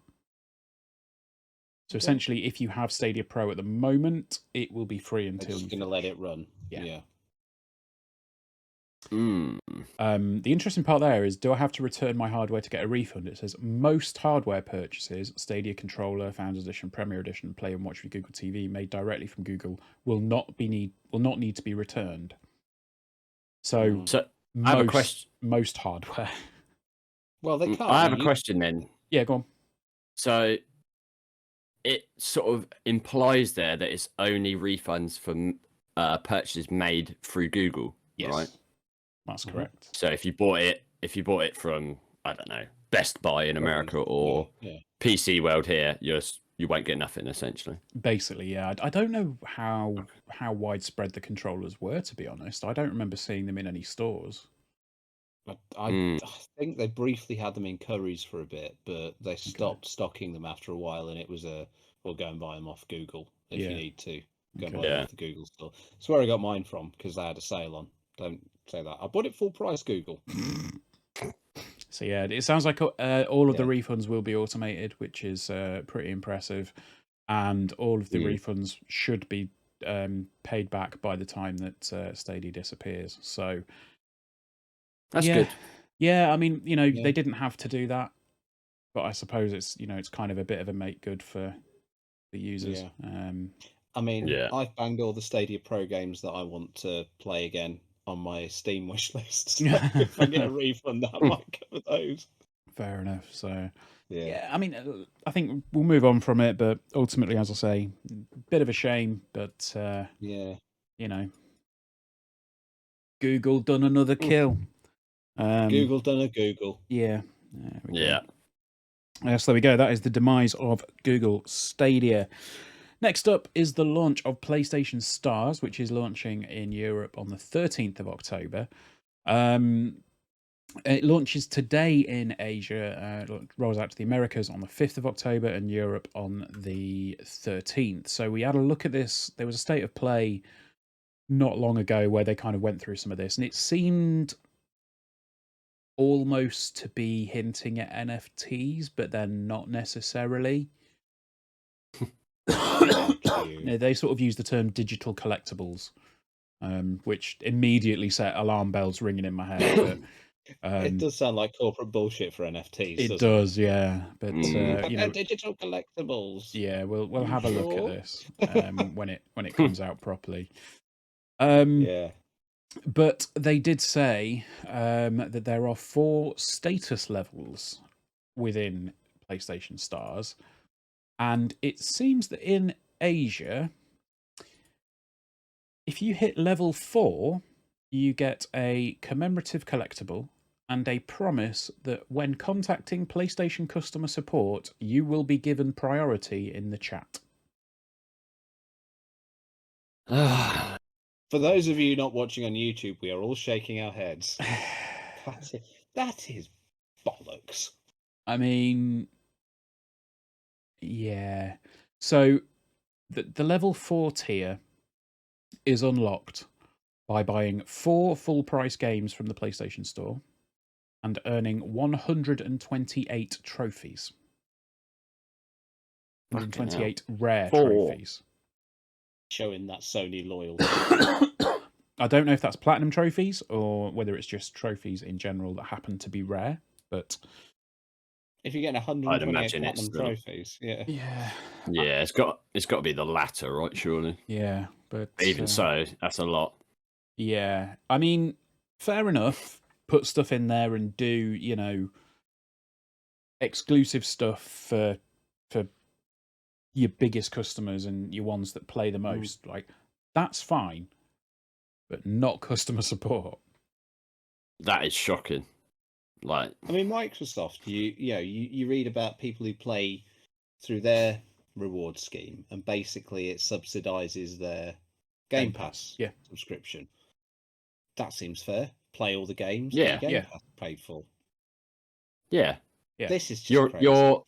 So essentially, if you have Stadia Pro at the moment, it will be free until you're going to let it run. Yeah. The interesting part there is, do I have to return my hardware to get a refund? It says most hardware purchases, Stadia controller, Founders Edition, Premier Edition, Play and Watch with Google TV, made directly from Google, will not need to be returned. So I have a question. Most hardware. Well, they can't. I have a question then. Yeah, go on. So it sort of implies there that it's only refunds for purchases made through Google, right? That's correct. So if you bought it from, I don't know, Best Buy in America or PC World here, you won't get nothing essentially. Basically, yeah. I don't know how widespread the controllers were, to be honest. I don't remember seeing them in any stores. I think they briefly had them in Currys for a bit, but they stopped stocking them after a while, and it was we'll go and buy them off Google if you need to. Go and buy them off the Google store. That's where I got mine from, because they had a sale on. Don't say that. I bought it full price, Google. So yeah, it sounds like all of the refunds will be automated, which is pretty impressive. and all of the Mm. refunds should be paid back by the time that Stadia disappears. So That's yeah, good. yeah. I mean, Yeah. they didn't have to do that, but I suppose it's it's kind of a bit of a make good for the users. Yeah. I mean, Yeah. I've banged all the Stadia Pro games that I want to play again on my Steam wish list. So if I get a refund, that might cover those. Fair enough. So Yeah. yeah, I mean, I think we'll move on from it, but ultimately, as I say, bit of a shame, but Yeah. Google done another kill. Google done a Google. Yeah. There we Yeah. go. So there we go. That is the demise of Google Stadia. Next up is the launch of PlayStation Stars, which is launching in Europe on the 13th of October. It launches today in Asia, rolls out to the Americas on the 5th of October and Europe on the 13th. So we had a look at this. There was a state of play not long ago where they kind of went through some of this, and it seemed almost to be hinting at NFTs, but then not necessarily. They sort of use the term digital collectibles, which immediately set alarm bells ringing in my head. But, it does sound like corporate bullshit for NFTs. it doesn't does, yeah. But digital collectibles. yeah, we'll You have a look at sure? this when it comes out properly. Yeah. But they did say that there are 4 status levels within PlayStation Stars, and it seems that in Asia, if you hit level 4, you get a commemorative collectible and a promise that when contacting PlayStation customer support, you will be given priority in the chat. For those of you not watching on YouTube, we are all shaking our heads. That is bollocks. I mean, yeah. So the level 4 tier is unlocked by buying 4 full price games from the PlayStation Store and earning 128 trophies. 128 rare trophies. Showing that Sony loyalty. I don't know if that's platinum trophies or whether it's just trophies in general that happen to be rare, but if you're getting 128 platinum trophies, yeah. Yeah, it's got to be the latter, right? Surely. Yeah, but even so, that's a lot. Yeah, I mean, fair enough. Put stuff in there and do exclusive stuff for your biggest customers and your ones that play the most. Like, that's fine, but not customer support. That is shocking. Like, I mean, Microsoft, you read about people who play through their reward scheme, and basically it subsidizes their Game Pass subscription. That seems fair. Play all the games that your Game Pass paid for. Yeah. This is just crazy.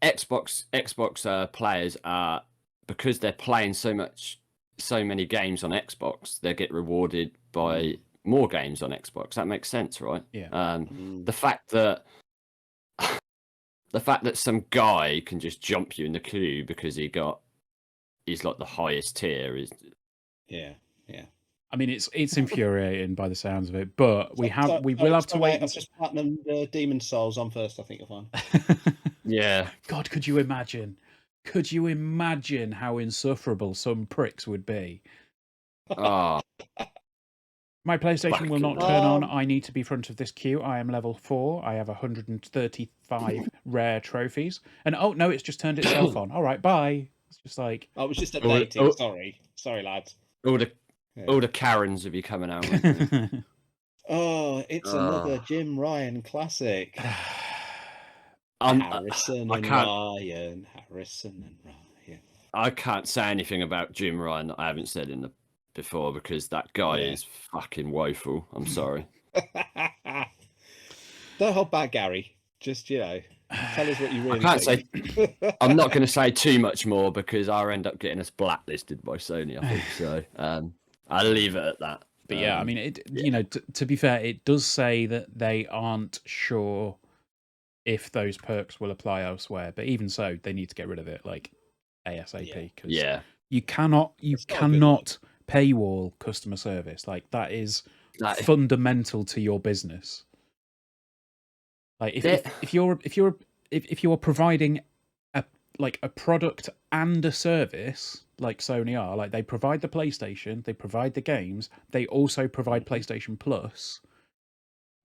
Xbox players are, because they're playing so many games on Xbox, they get rewarded by more games on Xbox. That makes sense, right? Yeah. The fact that some guy can just jump you in the queue because he's like the highest tier is. Yeah. I mean, it's infuriating by the sounds of it, but we will have to wait. I've just platinum Demon Souls on first. I think you'll find. Yeah. God, could you imagine? Could you imagine how insufferable some pricks would be? Oh. My PlayStation will not turn on. I need to be front of this queue. I am level 4. I have 135 rare trophies. And oh no, it's just turned itself on. All right, bye. It's just like I was just updating. Sorry, lads. All the Karens will be coming out. Oh, it's another Jim Ryan classic. Harrison and Ryan. I can't say anything about Jim Ryan that I haven't said before because that guy is fucking woeful. I'm sorry. Don't hold back, Gary. Just tell us what you really think. I'm not going to say too much more because I'll end up getting us blacklisted by Sony. I think so. I'll leave it at that. But yeah, I mean, to be fair, it does say that they aren't sure if those perks will apply elsewhere. But even so, they need to get rid of it. Like, ASAP because Yeah. you cannot It's not a good look. paywall customer service. Like that is Like, fundamental to your business. Like if you're providing a product and a service like Sony are, like they provide the PlayStation, they provide the games, they also provide PlayStation Plus.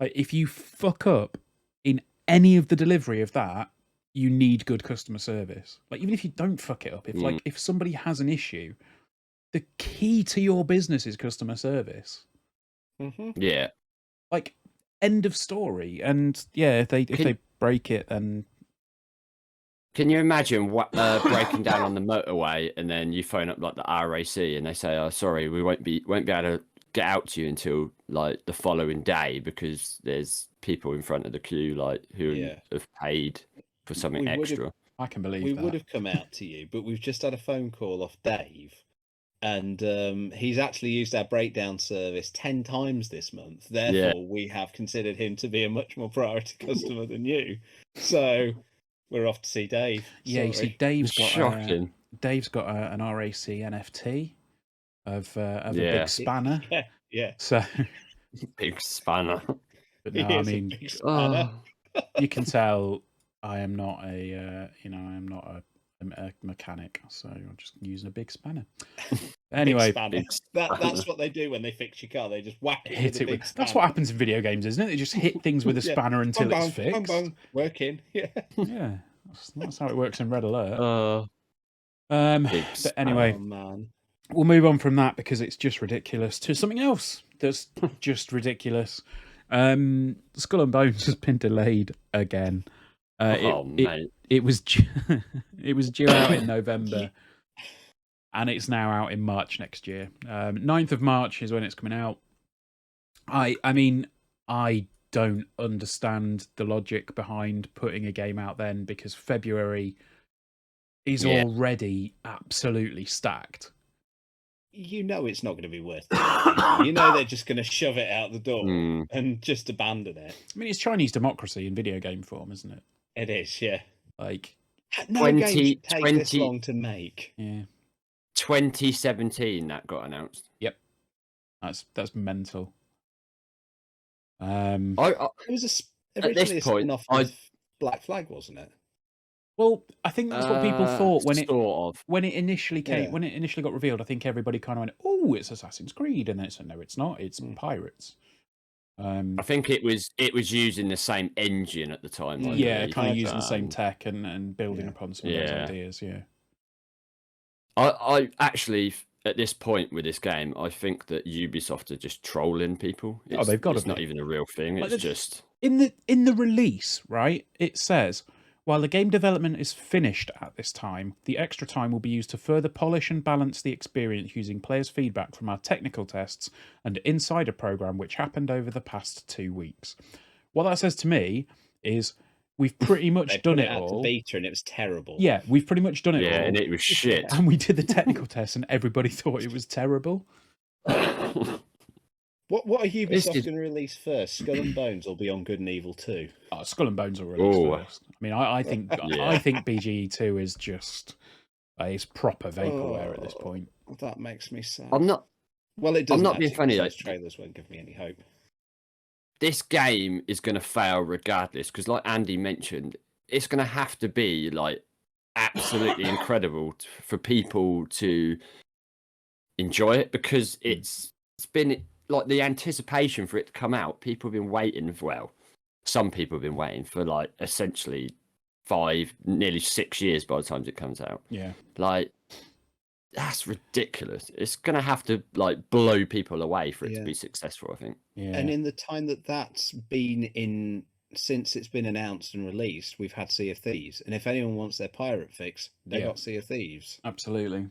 Like if you fuck up in any of the delivery of that, you need good customer service. Like even if you don't fuck it up, if somebody has an issue, the key to your business is customer service. yeah. Like end of story. And yeah, if they break it, then Can you imagine what breaking down on the motorway and then you phone up like the RAC and they say, "Oh, sorry, we won't be able to get out to you until like the following day because there's people in front of the queue like who have paid for something extra." I can believe we that. would have come out to you, but we've just had a phone call off Dave, and he's actually used our breakdown service 10 times this month. Therefore, we have considered him to be a much more priority customer than you. So we're off to see Dave. Yeah, you see, Sorry. Dave's got Shocking. an RAC NFT of a Yeah. big spanner. Yeah. So, Big spanner. but He no, I is a mean, big spanner. you can tell I am not a mechanic, so I'm just using a big spanner. Anyway, Big spanner. That's what they do when they fix your car. They just whack it hit with a it big with. spanner. That's what happens in video games, isn't it? They just hit things with a spanner until Bang, it's bang, fixed. bang, bang. Working. Yeah. Yeah, that's how it works in Red Alert. Big But anyway, Oh man. we'll move on from that because it's just ridiculous to something else that's just ridiculous. Skull and Bones has been delayed again. Mate. It was it was due out in November, and it's now out in March next year. 9th of March is when it's coming out. I mean, I don't understand the logic behind putting a game out then because February is already absolutely stacked. You know it's not going to be worth it. You know they're just going to shove it out the door and just abandon it. I mean, it's Chinese democracy in video game form, isn't it? It is, yeah. Like, no game should take this long to make. Yeah. 2017 that got announced. Yep. That's mental. It was originally a spin-off of Black Flag, wasn't it? Well, I think that's what people thought when it initially came, Yeah. when it initially got revealed. I think everybody kind of went, "Oh, it's Assassin's Creed," and then it said, "No, it's not. It's Pirates." I think it was using the same engine at the time. Yeah, kind of using the same tech and building upon some of those ideas. Yeah. I actually, at this point with this game, I think that Ubisoft are just trolling people. They've got to It's not even a real thing. It's just in the release, right? It says, while the game development is finished at this time, the extra time will be used to further polish and balance the experience using players' feedback from our technical tests and insider program, which happened over the past 2 weeks. What that says to me is we've pretty much done it all. Beta and it was terrible. Yeah, we've pretty much done it all. Yeah, and it was shit. And we did the technical test, and everybody thought it was terrible. What are Ubisoft going to release first? Skull and Bones will be on Good and Evil 2. Oh, Skull and Bones will release first. I mean, I think I think BGE 2 is just it's proper vaporware at this point. That makes me sad. I'm not. Well, it doesn't. I'm not being funny. Those trailers won't give me any hope. This game is going to fail regardless because, like Andy mentioned, it's going to have to be like absolutely incredible for people to enjoy it because it's been like the anticipation for it to come out. People have been waiting. Well, some people have been waiting for like essentially 5, nearly 6 years by the time it comes out. Yeah, like that's ridiculous. It's gonna have to like blow people away for it to be successful, I think. Yeah. And in the time that's been in since it's been announced and released, we've had Sea of Thieves. And if anyone wants their pirate fix, they got Sea of Thieves. Absolutely.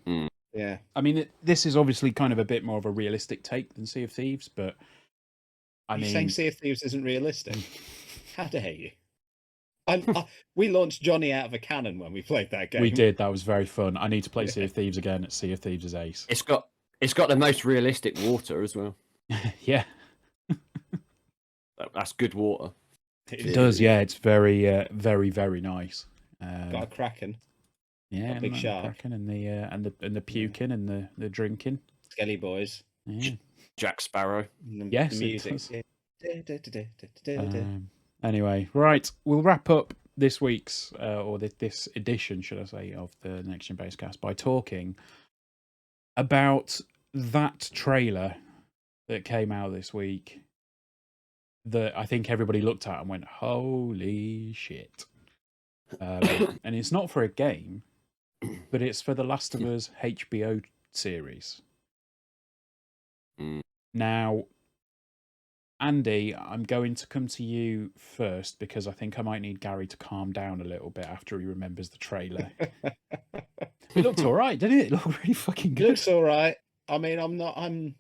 Yeah. I mean, this is obviously kind of a bit more of a realistic take than Sea of Thieves, but You're saying Sea of Thieves isn't realistic? How dare you? We launched Johnny out of a cannon when we played that game. We did. That was very fun. I need to play Sea of Thieves again. Sea of Thieves is ace. It's got the most realistic water as well. Yeah. That's good water. It does, yeah. It's very, very, very nice. Got a Kraken. Yeah, big and shark. cracking and the puking and the drinking. Skelly boys. Yeah. Jack Sparrow. Yes, the it music. does. Anyway, right, we'll wrap up this week's or this edition, should I say, of the Next Gen Basecast by talking about that trailer that came out this week that I think everybody looked at and went, "Holy shit!" And it's not for a game, but it's for the Last of Us HBO series. Now, Andy, I'm going to come to you first because I think I might need Gary to calm down a little bit after he remembers the trailer. It looked all right, didn't it? It looked really fucking good. It looks all right. I mean,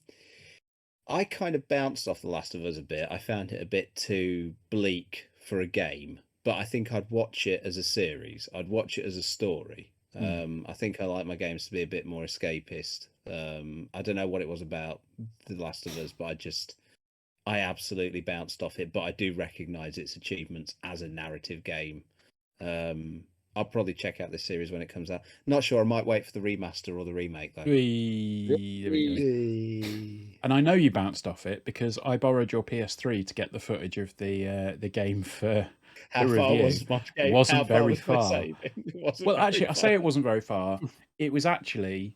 I kind of bounced off The Last of Us a bit. I found it a bit too bleak for a game, but I think I'd watch it as a series. I'd watch it as a story. I think I like my games to be a bit more escapist. I don't know what it was about The Last of Us, but I absolutely bounced off it. But I do recognise its achievements as a narrative game. I'll probably check out this series when it comes out. Not sure. I might wait for the remaster or the remake though. There we go. And I know you bounced off it because I borrowed your PS3 to get the footage of the game for How the far review. was my game? It wasn't How far very was my far. saving? It wasn't Well, very actually, I far. say it wasn't very far. It was actually,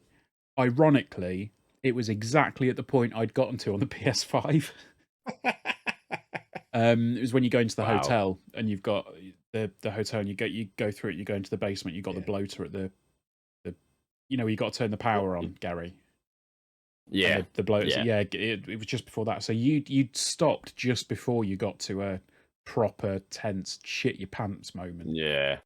ironically, it was exactly at the point I'd gotten to on the PS5. It was when you go into the hotel and you've got the hotel and you go through it, you go into the basement, you got the bloater at the you got to turn the power on, Gary. Yeah, the bloater. Yeah, it was just before that. So you'd stopped just before you got to a proper tense shit your pants moment. Yeah.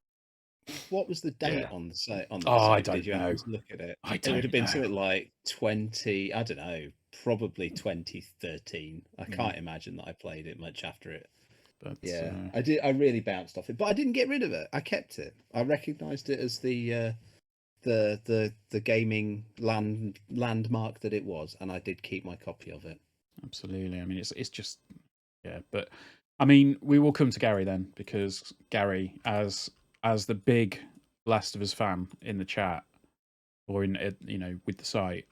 What was the date on the site? I don't Did you know. have to look at it? I It don't would have been know. something like 20. I don't know. Probably 2013. I can't imagine that I played it much after it. But yeah, I did. I really bounced off it, but I didn't get rid of it. I kept it. I recognised it as the gaming landmark that it was, and I did keep my copy of it. Absolutely. I mean, it's just but I mean, we will come to Gary then because Gary, as the big Last of Us fan in the chat or in with the site,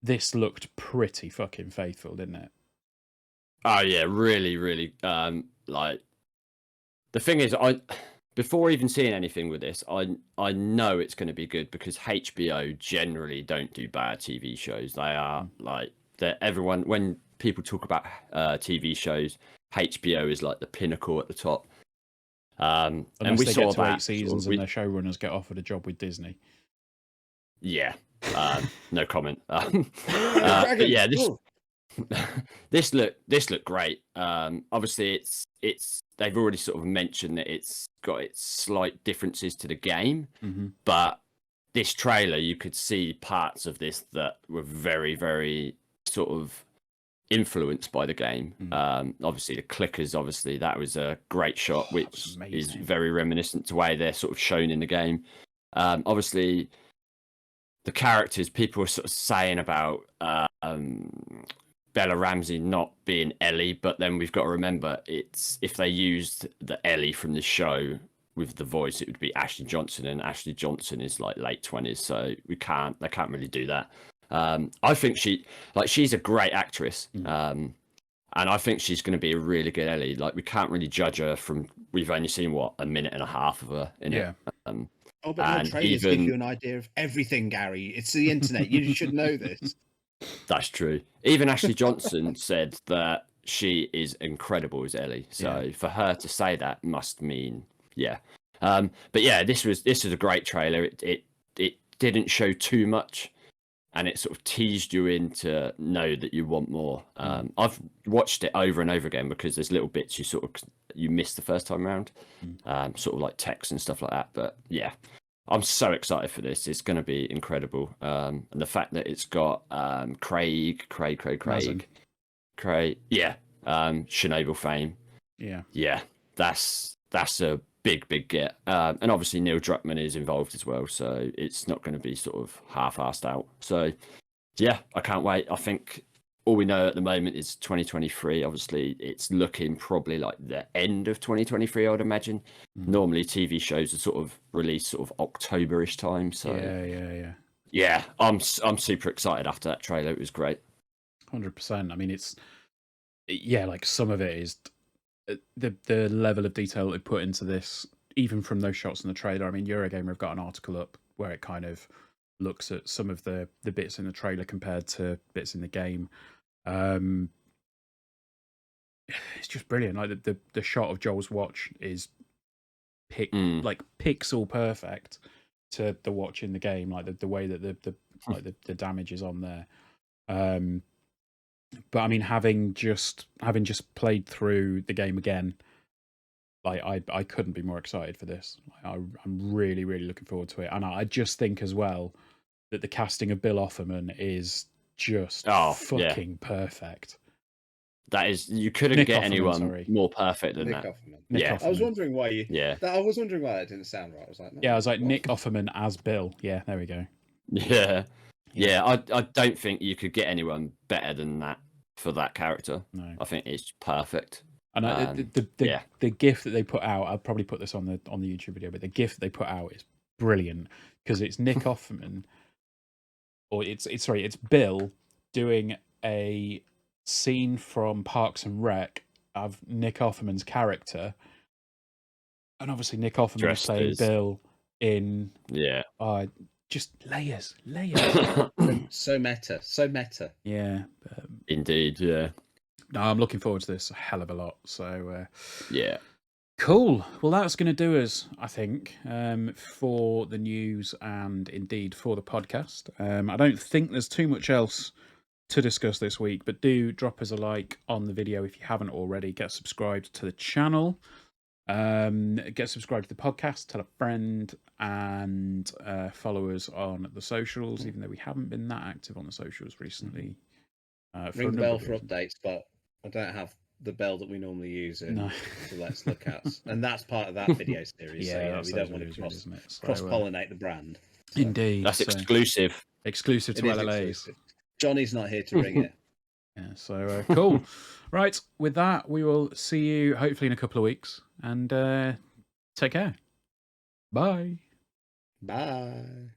this looked pretty fucking faithful, didn't it? Oh yeah, really, really. Like the thing is, before even seeing anything with this, I know it's going to be good because HBO generally don't do bad TV shows. They are like everyone when people talk about TV shows, HBO is like the pinnacle at the top. Unless and we they saw get to that 8 seasons and their showrunners get offered a job with Disney. Yeah, no comment. But yeah, this looked great. Obviously, it's they've already sort of mentioned that it's got its slight differences to the game, but this trailer you could see parts of this that were very, very sort of influenced by the game. Obviously, the clickers, that was a great shot, which is very reminiscent to the way they're sort of shown in the game. Obviously, the characters, people are sort of saying about Bella Ramsey not being Ellie, but then we've got to remember if they used the Ellie from the show with the voice, it would be Ashley Johnson, and Ashley Johnson is like late 20s, so they can't really do that. I think she's a great actress, and I think she's going to be a really good Ellie. Like we can't really judge her we've only seen a minute and a half of her in it. But the trailers give you an idea of everything, Gary. It's the internet. You should know this. That's true. Even Ashley Johnson said that she is incredible as Ellie. So for her to say that must mean, but yeah, this was a great trailer. It didn't show too much, and it sort of teased you in to know that you want more. I've watched it over and over again because there's little bits you missed the first time around, sort of like text and stuff like that. But yeah, I'm so excited for this. It's going to be incredible. And the fact that it's got Craig, Chernobyl fame. Yeah, that's a big get. And obviously Neil Druckmann is involved as well, so it's not going to be sort of half-assed out. So yeah, I can't wait. I think all we know at the moment is 2023. Obviously, it's looking probably like the end of 2023, I would imagine. Normally, TV shows are sort of released sort of October-ish time. So yeah, I'm super excited after that trailer. It was great. 100%. I mean, like some of it is the level of detail they put into this, even from those shots in the trailer. I mean, Eurogamer have got an article up where it kind of looks at some of the bits in the trailer compared to bits in the game. It's just brilliant. Like the shot of Joel's watch is like pixel perfect to the watch in the game. Like the way that the damage is on there. But I mean, having just played through the game again, like I couldn't be more excited for this. I'm really looking forward to it, and I just think as well that the casting of Bill Offerman is just fucking perfect. That is, you couldn't get anyone more perfect than Nick that. Offerman. Nick Yeah. Offerman. I was wondering why you. Yeah. I was wondering why that didn't sound right. I was like, no, Yeah, I was like what? Nick Offerman as Bill. Yeah, there we go. Yeah. I don't think you could get anyone better than that for that character. No. I think it's perfect. And the GIF that they put out, I'll probably put this on the YouTube video, but the GIF that they put out is brilliant because it's Nick Offerman, or it's Bill doing a scene from Parks and Rec of Nick Offerman's character, and obviously Nick Offerman is playing Bill in just layers. So meta. Yeah, indeed. Yeah. No, I'm looking forward to this a hell of a lot. So yeah. Cool. Well, that's going to do us, I think, for the news and indeed for the podcast. I don't think there's too much else to discuss this week, but do drop us a like on the video if you haven't already. Get subscribed to the channel. Get subscribed to the podcast. Tell a friend and follow us on the socials, even though we haven't been that active on the socials recently. Ring the bell for updates, but I don't have the bell that we normally use in the Let's Look At. And that's part of that video series. Yeah, so we don't want to cross-pollinate the brand. So. Indeed. That's exclusive. Exclusive to LLAs. Exclusive. Johnny's not here to ring it. Yeah, so cool. Right, with that, we will see you hopefully in a couple of weeks. And take care. Bye. Bye.